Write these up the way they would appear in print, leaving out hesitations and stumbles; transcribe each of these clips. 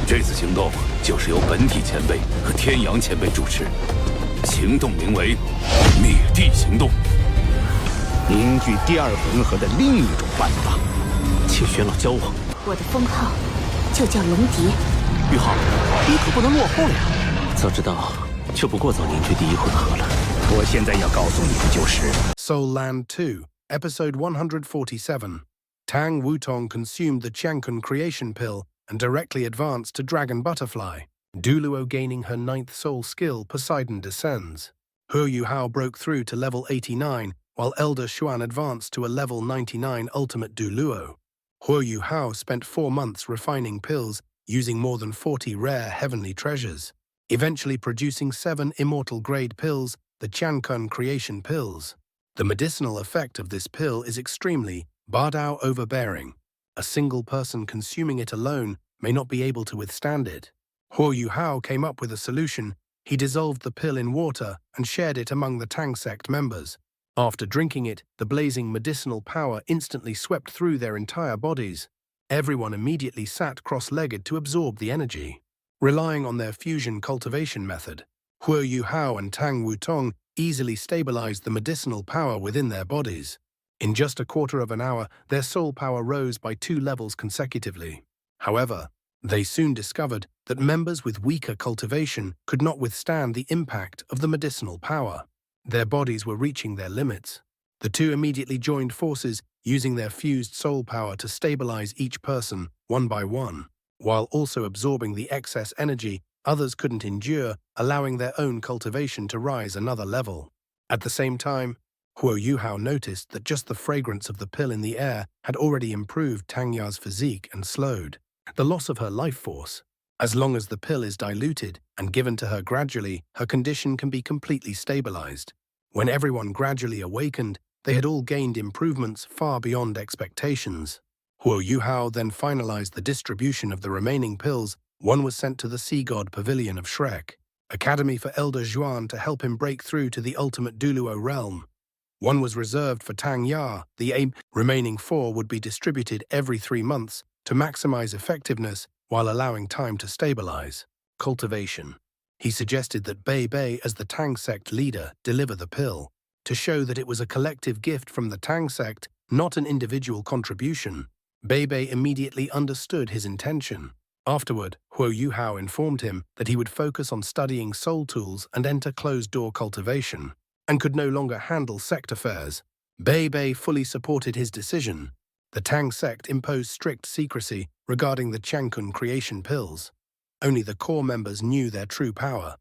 这次行动就是由本体前辈和天阳前辈主持，行动名为“灭地行动”。凝聚第二魂核的另一种办法，且玄老教我。我的封号就叫龙蝶。玉浩，你可不能落后了呀！早知道就不过早凝聚第一魂核了。我现在要告诉你的就是，Soul Land 2, Episode 147. Tang Wutong consumed the Qiankun creation pill and directly advanced to Dragon Butterfly. Douluo gaining her 9th soul skill, Poseidon descends. He Yuhao broke through to level 89, while Elder Xuan advanced to a level 99 ultimate Douluo. He Yuhao spent 4 months refining pills using more than 40 rare heavenly treasures, eventually producing 7 immortal-grade pills, the Qiankun creation pills. The medicinal effect of this pill is extremely Bardao overbearing. A single person consuming it alone may not be able to withstand it. He Yuhao came up with a solution. He dissolved the pill in water and shared it among the Tang sect members. After drinking it, the blazing medicinal power instantly swept through their entire bodies. Everyone immediately sat cross-legged to absorb the energy. Relying on their fusion cultivation method, He Yuhao and Tang Wutong easily stabilized the medicinal power within their bodies. In just a quarter of an hour, their soul power rose by 2 levels consecutively. However, they soon discovered that members with weaker cultivation could not withstand the impact of the medicinal power. Their bodies were reaching their limits. The two immediately joined forces, using their fused soul power to stabilize each person one by one, while also absorbing the excess energy others couldn't endure, allowing their own cultivation to rise another level. At the same time, He Yuhao noticed that just the fragrance of the pill in the air had already improved Tang Ya's physique and slowed the loss of her life force. As long as the pill is diluted and given to her gradually, her condition can be completely stabilized. When everyone gradually awakened, they had all gained improvements far beyond expectations. He Yuhao then finalized the distribution of the remaining pills. One was sent to the Sea God Pavilion of Shrek, Academy for Elder Xuan to help him break through to the ultimate Douluo realm. One was reserved for Tang Ya. The remaining 4 would be distributed every 3 months to maximize effectiveness while allowing time to stabilize. Cultivation. He suggested that Bei Bei, as the Tang sect leader, deliver the pill, to show that it was a collective gift from the Tang sect, not an individual contribution. Bei Bei immediately understood his intention. Afterward, He Yuhao informed him that he would focus on studying soul tools and enter closed-door cultivation, and could no longer handle sect affairs. Bei Bei fully supported his decision. The Tang sect imposed strict secrecy regarding the Qiankun creation pills. Only the core members knew their true power.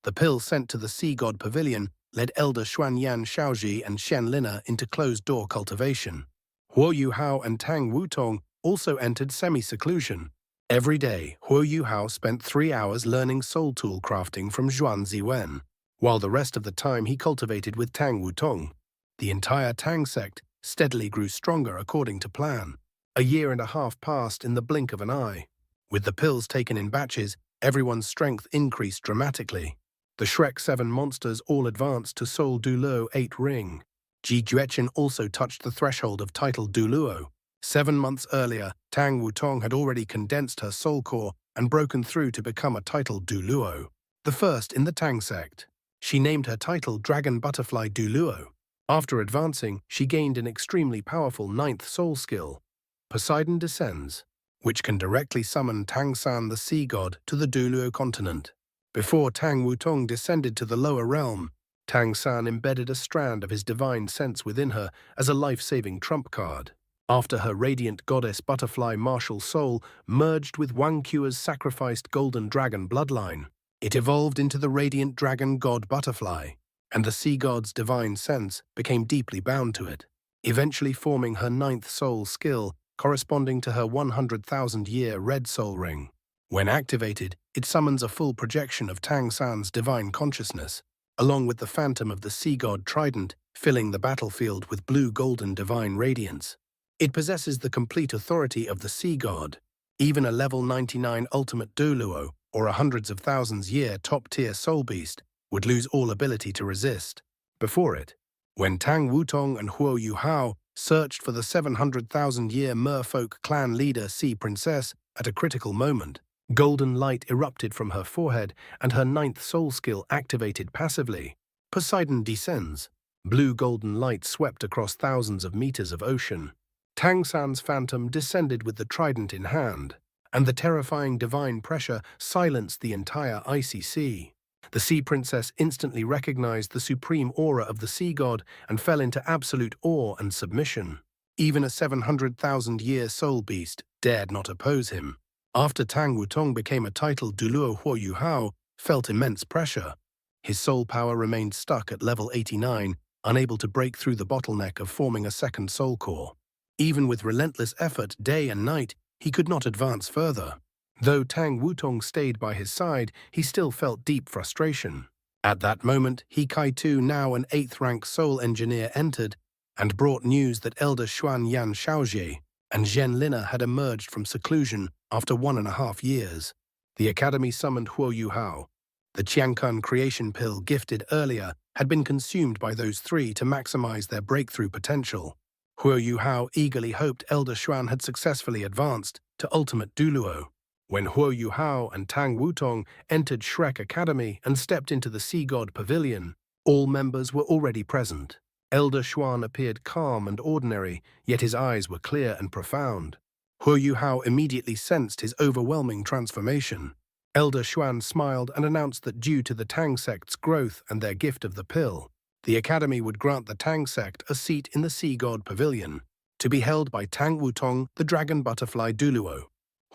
The pill sent to the Sea God Pavilion led Elder Xuanyan Shaoji and Shen Lina into closed-door cultivation. He Yuhao and Tang Wutong also entered semi-seclusion. Every day, He Yuhao spent 3 hours learning soul tool crafting from Zhuan Ziwen, while the rest of the time he cultivated with Tang Wutong. The entire Tang sect steadily grew stronger according to plan. A year and a half passed in the blink of an eye. With the pills taken in batches, everyone's strength increased dramatically. The Shrek 7 monsters all advanced to Soul Douluo 8 ring. Ji Jueqin also touched the threshold of title Douluo. 7 months earlier, Tang Wutong had already condensed her soul core and broken through to become a title Douluo, the first in the Tang sect. She named her title Dragon Butterfly Douluo. After advancing, she gained an extremely powerful 9th soul skill, Poseidon Descends, which can directly summon Tang San the sea god to the Douluo continent. Before Tang Wutong descended to the lower realm, Tang San embedded a strand of his divine sense within her as a life-saving trump card. After her radiant goddess butterfly martial soul merged with Wang Qua's sacrificed golden dragon bloodline, it evolved into the radiant dragon god butterfly, and the sea god's divine sense became deeply bound to it, eventually forming her 9th soul skill corresponding to her 100,000-year red soul ring. When activated, it summons a full projection of Tang San's divine consciousness, along with the phantom of the sea god trident filling the battlefield with blue-golden divine radiance. It possesses the complete authority of the sea god. Even a level 99 ultimate Douluo, or a hundreds of thousands year top-tier soul beast, would lose all ability to resist. Before it, when Tang Wutong and He Yuhao searched for the 700,000-year merfolk clan leader Sea Princess at a critical moment, Golden light erupted from her forehead, and her ninth soul skill activated passively. Poseidon descends. Blue golden light swept across thousands of meters of ocean. Tang San's phantom descended with the trident in hand, and the terrifying divine pressure silenced the entire icy sea. The sea princess instantly recognized the supreme aura of the sea god and fell into absolute awe and submission. Even a 700,000-year soul beast dared not oppose him. After Tang Wutong became a titled Douluo Huo Yu Hao, felt immense pressure. His soul power remained stuck at level 89, unable to break through the bottleneck of forming a second soul core. Even with relentless effort day and night, he could not advance further. Though Tang Wutong stayed by his side, he still felt deep frustration. At that moment, He Kai-tu, now an 8th-rank soul engineer, entered and brought news that Elder Xuan Yan Xiaoxie and Zhen Lina had emerged from seclusion after 1.5 years. The academy summoned Huo Yu Hao. The Qianxia creation pill gifted earlier had been consumed by those three to maximize their breakthrough potential. Huo Yu Hao eagerly hoped Elder Xuan had successfully advanced to ultimate Douluo. When Huo Yu Hao and Tang Wutong entered Shrek Academy and stepped into the Sea God Pavilion, all members were already present. Elder Xuan appeared calm and ordinary, yet his eyes were clear and profound. Huo Yu Hao immediately sensed his overwhelming transformation. Elder Xuan smiled and announced that due to the Tang sect's growth and their gift of the pill, the Academy would grant the Tang sect a seat in the Sea God Pavilion, to be held by Tang Wutong, the Dragon Butterfly Douluo.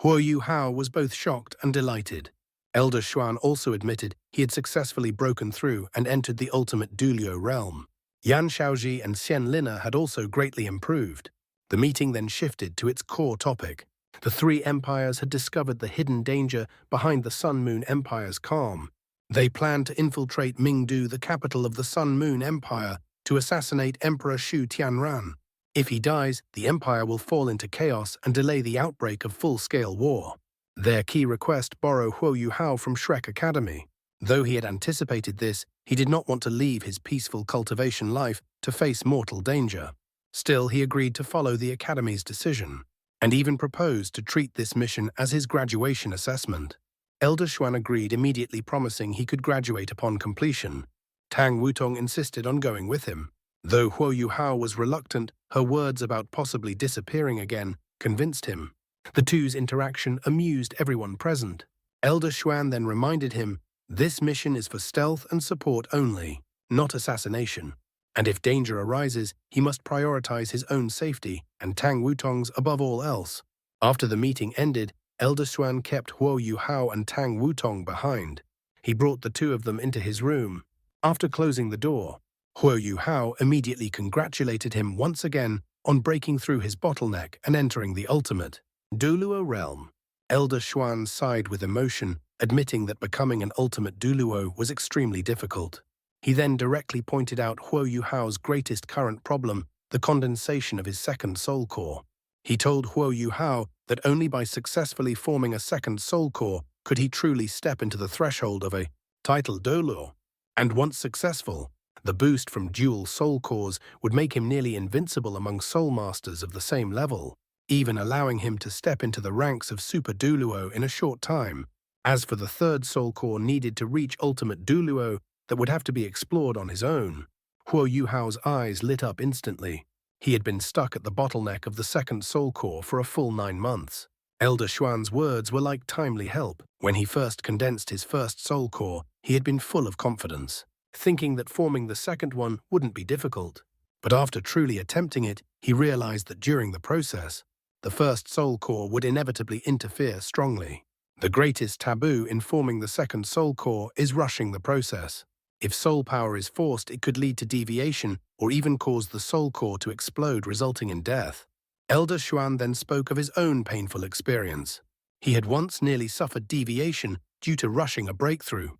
Huo Yu Hao was both shocked and delighted. Elder Xuan also admitted he had successfully broken through and entered the ultimate Douluo realm. Yan Xiaoxie and Zhen Lina had also greatly improved. The meeting then shifted to its core topic. The three empires had discovered the hidden danger behind the Sun-Moon Empire's calm. They planned to infiltrate Mingdu, the capital of the Sun-Moon Empire, to assassinate Emperor Shu Tianran. If he dies, the empire will fall into chaos and delay the outbreak of full-scale war. Their key request: borrow Huo Yu Hao from Shrek Academy. Though he had anticipated this, he did not want to leave his peaceful cultivation life to face mortal danger. Still, he agreed to follow the Academy's decision, and even proposed to treat this mission as his graduation assessment. Elder Xuan agreed immediately, promising he could graduate upon completion. Tang Wutong insisted on going with him. Though Huo Yu Hao was reluctant, her words about possibly disappearing again convinced him. The two's interaction amused everyone present. Elder Xuan then reminded him, this mission is for stealth and support only, not assassination. And if danger arises, he must prioritize his own safety and Tang Wutong's above all else. After the meeting ended, Elder Xuan kept Huo Yu Hao and Tang Wutong behind. He brought the two of them into his room. After closing the door, Huo Yu Hao immediately congratulated him once again on breaking through his bottleneck and entering the ultimate Douluo realm. Elder Xuan sighed with emotion, admitting that becoming an ultimate Douluo was extremely difficult. He then directly pointed out Huo Yu Hao's greatest current problem, the condensation of his second soul core. He told Huo Yu Hao that only by successfully forming a second soul core could he truly step into the threshold of a title Douluo. And once successful, the boost from dual soul cores would make him nearly invincible among soul masters of the same level, even allowing him to step into the ranks of Super Douluo in a short time. As for the third soul core needed to reach ultimate Douluo, that would have to be explored on his own. Huo Yu Hao's eyes lit up instantly. He had been stuck at the bottleneck of the second soul core for a full 9 months. Elder Xuan's words were like timely help. When he first condensed his first soul core, he had been full of confidence, thinking that forming the second one wouldn't be difficult. But after truly attempting it, he realized that during the process, the first soul core would inevitably interfere strongly. The greatest taboo in forming the second soul core is rushing the process. If soul power is forced, it could lead to deviation or even cause the soul core to explode, resulting in death. Elder Xuan then spoke of his own painful experience. He had once nearly suffered deviation due to rushing a breakthrough.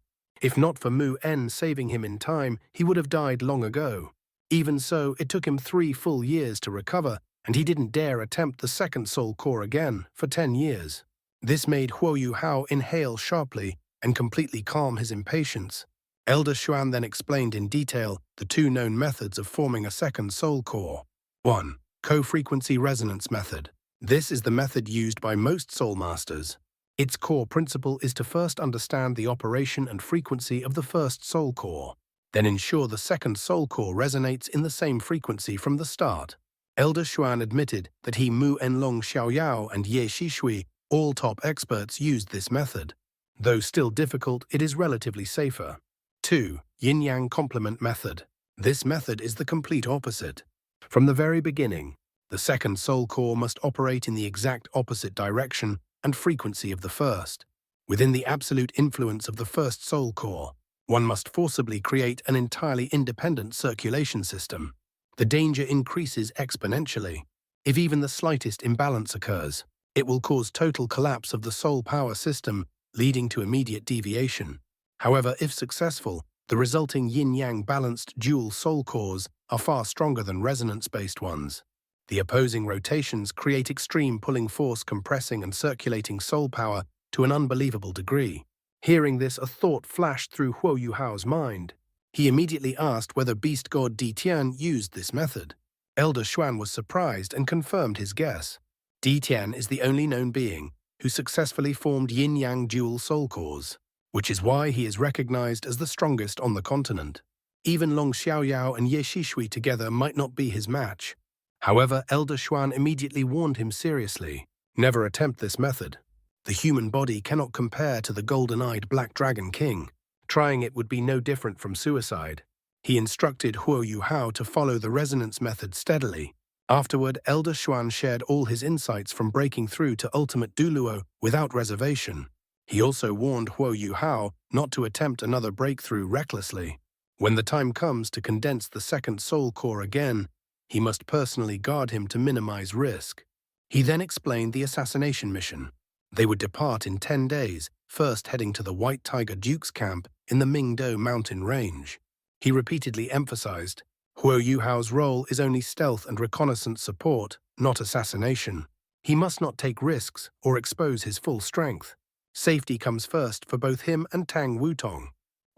If not for Mu En saving him in time, he would have died long ago. Even so, it took him 3 full years to recover, and he didn't dare attempt the second soul core again for 10 years. This made Huo Yu Hao inhale sharply and completely calm his impatience. Elder Xuan then explained in detail the 2 known methods of forming a second soul core. 1. Co-frequency resonance method. This is the method used by most soul masters. Its core principle is to first understand the operation and frequency of the first soul core, then ensure the second soul core resonates in the same frequency from the start. Elder Xuan admitted that he, Mu Enlong Xiaoyao, and Ye Xishui, all top experts, used this method. Though still difficult, it is relatively safer. 2. Yin-Yang Complement Method. This method is the complete opposite. From the very beginning, the second soul core must operate in the exact opposite direction and frequency of the first. Within the absolute influence of the first soul core, one must forcibly create an entirely independent circulation system. The danger increases exponentially. If even the slightest imbalance occurs, it will cause total collapse of the soul power system, leading to immediate deviation. However, if successful, the resulting yin-yang balanced dual soul cores are far stronger than resonance-based ones. The opposing rotations create extreme pulling force, compressing and circulating soul power to an unbelievable degree. Hearing this, a thought flashed through Huo Yuhao's mind. He immediately asked whether beast god Di Tian used this method. Elder Xuan was surprised and confirmed his guess. Di Tian is the only known being who successfully formed yin-yang dual soul cores, which is why he is recognized as the strongest on the continent. Even Long Xiaoyao and Ye Xishui together might not be his match. However, Elder Xuan immediately warned him seriously. Never attempt this method. The human body cannot compare to the golden-eyed Black Dragon King. Trying it would be no different from suicide. He instructed Huo Yuhao to follow the resonance method steadily. Afterward, Elder Xuan shared all his insights from breaking through to ultimate Douluo without reservation. He also warned Huo Yuhao not to attempt another breakthrough recklessly. When the time comes to condense the second soul core again, he must personally guard him to minimize risk. He then explained the assassination mission. They would depart in 10 days, first heading to the White Tiger Duke's camp in the Mingdu mountain range. He repeatedly emphasized, Huo Yuhao's role is only stealth and reconnaissance support, not assassination. He must not take risks or expose his full strength. Safety comes first for both him and Tang Wutong.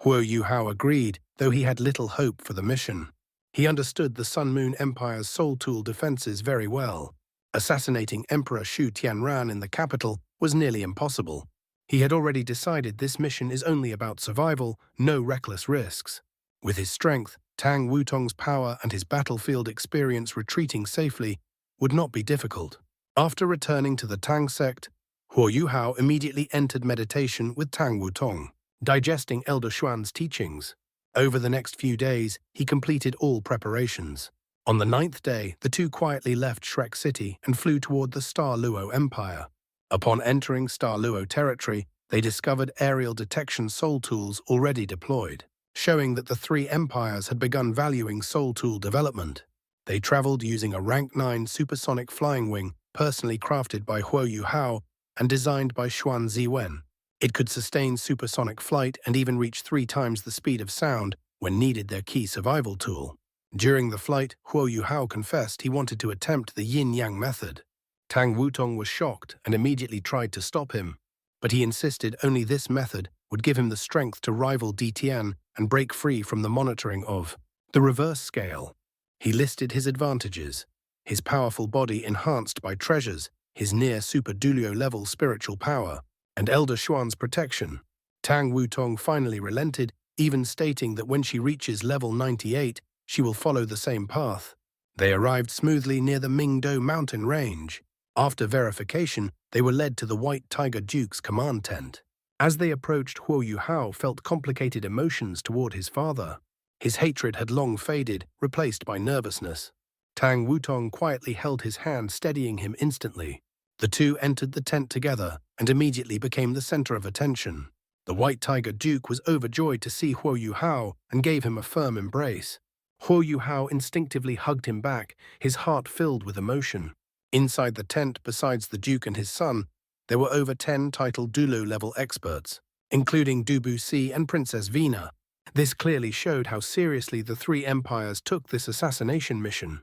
Huo Yuhao agreed, though he had little hope for the mission. He understood the Sun Moon Empire's soul tool defenses very well. Assassinating Emperor Shu Tianran in the capital was nearly impossible. He had already decided this mission is only about survival, no reckless risks. With his strength, Tang Wutong's power and his battlefield experience, retreating safely would not be difficult. After returning to the Tang sect, Huo Yuhao immediately entered meditation with Tang Wutong, digesting Elder Xuan's teachings. Over the next few days, he completed all preparations. On the 9th day, the two quietly left Shrek City and flew toward the Star Luo Empire. Upon entering Star Luo territory, they discovered aerial detection soul tools already deployed, showing that the three empires had begun valuing soul tool development. They traveled using a Rank 9 supersonic flying wing personally crafted by Huo Yuhao and designed by Xuan Ziwen. It could sustain supersonic flight and even reach 3 times the speed of sound when needed, their key survival tool. During the flight, Huo Yuhao confessed he wanted to attempt the yin-yang method. Tang Wutong was shocked and immediately tried to stop him, but he insisted only this method would give him the strength to rival Di Tian and break free from the monitoring of the reverse scale. He listed his advantages: his powerful body enhanced by treasures, his near-super Douluo level spiritual power, and Elder Xuan's protection. Tang Wutong finally relented, even stating that when she reaches level 98, she will follow the same path. They arrived smoothly near the Mingdu mountain range. After verification, they were led to the White Tiger Duke's command tent. As they approached, Huo Yuhao felt complicated emotions toward his father. His hatred had long faded, replaced by nervousness. Tang Wutong quietly held his hand, steadying him instantly. The two entered the tent together and immediately became the center of attention. The White Tiger Duke was overjoyed to see Huo Yuhao and gave him a firm embrace. Huo Yuhao instinctively hugged him back, his heart filled with emotion. Inside the tent, besides the Duke and his son, there were over 10 titled Douluo-level experts, including Dubuci and Princess Vina. This clearly showed how seriously the three empires took this assassination mission.